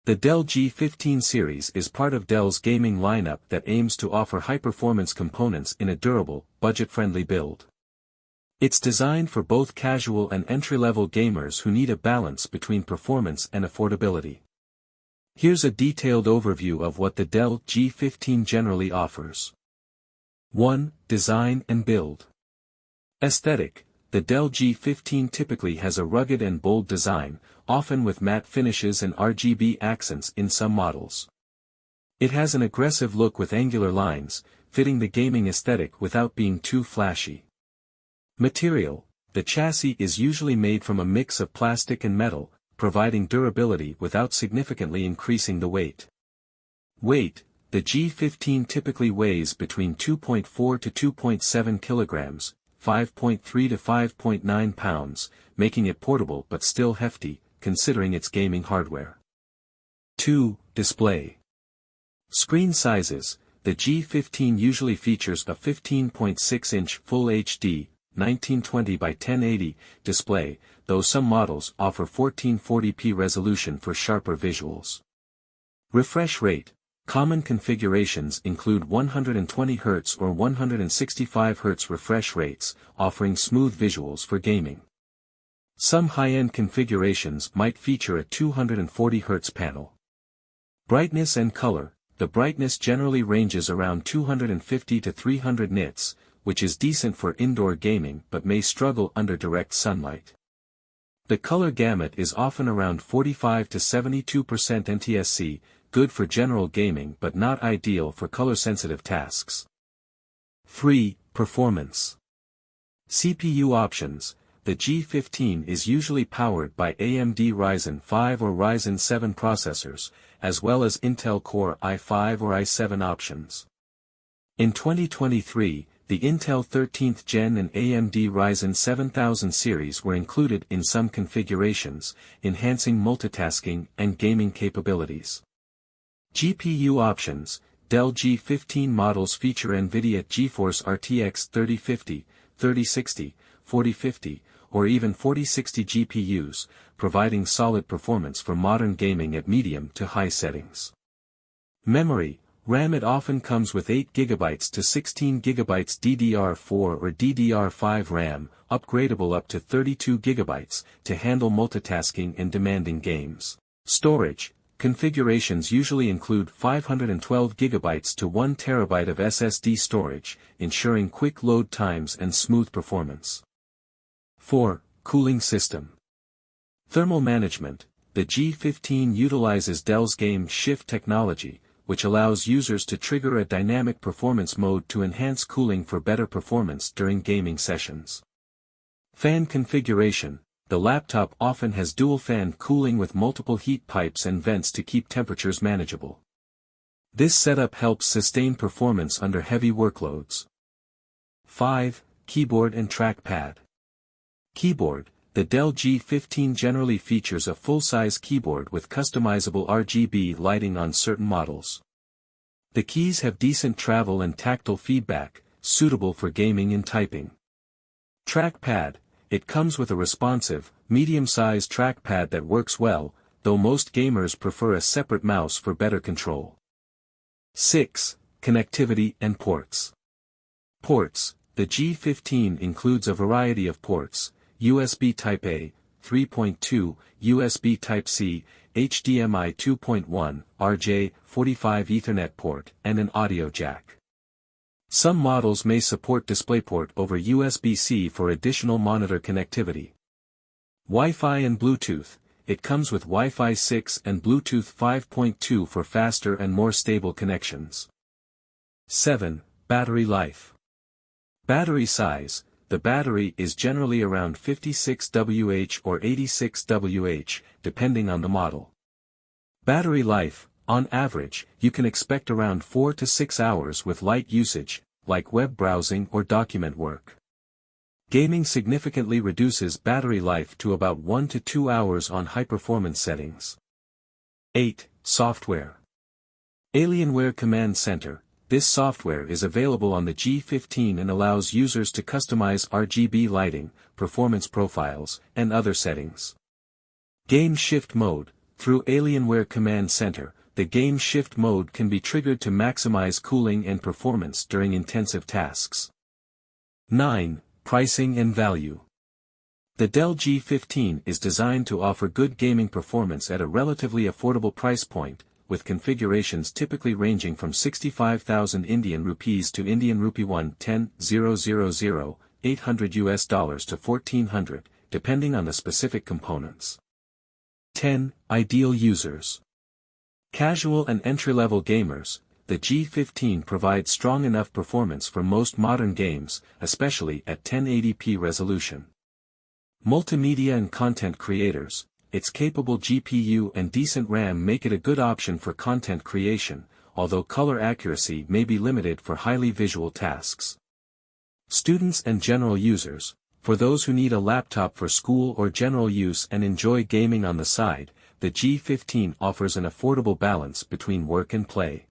The Dell G15 series is part of Dell's gaming lineup that aims to offer high-performance components in a durable, budget-friendly build. It's designed for both casual and entry-level gamers who need a balance between performance and affordability. Here's a detailed overview of what the Dell G15 generally offers. 1. Design and build. Aesthetic. The Dell G15 typically has a rugged and bold design, often with matte finishes and RGB accents in some models. It has an aggressive look with angular lines, fitting the gaming aesthetic without being too flashy. Material. The chassis is usually made from a mix of plastic and metal, providing durability without significantly increasing the weight. Weight. The G15 typically weighs between 2.4 to 2.7 kilograms, 5.3 to 5.9 pounds, making it portable but still hefty, considering its gaming hardware. 2. Display. Screen sizes. The G15 usually features a 15.6-inch Full HD, 1920 by 1080 display, though some models offer 1440p resolution for sharper visuals. Refresh rate. Common configurations include 120 Hz or 165 Hz refresh rates, offering smooth visuals for gaming. Some high-end configurations might feature a 240 Hz panel. Brightness and color. The brightness generally ranges around 250 to 300 nits, which is decent for indoor gaming but may struggle under direct sunlight. The color gamut is often around 45 to 72% NTSC, good for general gaming but not ideal for color-sensitive tasks. 3. Performance. CPU options. The G15 is usually powered by AMD Ryzen 5 or Ryzen 7 processors, as well as Intel Core i5 or i7 options. In 2023, the Intel 13th Gen and AMD Ryzen 7000 series were included in some configurations, enhancing multitasking and gaming capabilities. GPU options. Dell G15 models feature NVIDIA GeForce RTX 3050, 3060, 4050, or even 4060 GPUs, providing solid performance for modern gaming at medium to high settings. Memory. RAM. It often comes with 8GB to 16GB DDR4 or DDR5 RAM, upgradable up to 32GB, to handle multitasking and demanding games. Storage. Configurations usually include 512GB to 1TB of SSD storage, ensuring quick load times and smooth performance. 4. Cooling system. Thermal management. The G15 utilizes Dell's Game Shift technology, which allows users to trigger a dynamic performance mode to enhance cooling for better performance during gaming sessions. Fan configuration. The laptop often has dual-fan cooling with multiple heat pipes and vents to keep temperatures manageable. This setup helps sustain performance under heavy workloads. 5. Keyboard and trackpad. Keyboard. The Dell G15 generally features a full-size keyboard with customizable RGB lighting on certain models. The keys have decent travel and tactile feedback, suitable for gaming and typing. Trackpad. It comes with a responsive, medium-sized trackpad that works well, though most gamers prefer a separate mouse for better control. 6. Connectivity and ports. Ports. The G15 includes a variety of ports: USB Type-A, 3.2, USB Type-C, HDMI 2.1, RJ45 Ethernet port, and an audio jack. Some models may support DisplayPort over USB-C for additional monitor connectivity. Wi-Fi and Bluetooth. It comes with Wi-Fi 6 and Bluetooth 5.2 for faster and more stable connections. 7. Battery life. Battery size. The battery is generally around 56 Wh or 86 Wh, depending on the model. Battery life. On average, you can expect around 4 to 6 hours with light usage, like web browsing or document work. Gaming significantly reduces battery life to about 1 to 2 hours on high-performance settings. 8. Software. Alienware Command Center. This software is available on the G15 and allows users to customize RGB lighting, performance profiles, and other settings. Game Shift Mode. Through Alienware Command Center, the game shift mode can be triggered to maximize cooling and performance during intensive tasks. 9. Pricing and value. The Dell G15 is designed to offer good gaming performance at a relatively affordable price point, with configurations typically ranging from 65,000 Indian rupees to Indian rupee 110,000, $800 to 1,400, depending on the specific components. 10. Ideal users. Casual and entry-level gamers, the G15 provides strong enough performance for most modern games, especially at 1080p resolution. Multimedia and content creators, its capable GPU and decent RAM make it a good option for content creation, although color accuracy may be limited for highly visual tasks. Students and general users, for those who need a laptop for school or general use and enjoy gaming on the side, the G15 offers an affordable balance between work and play.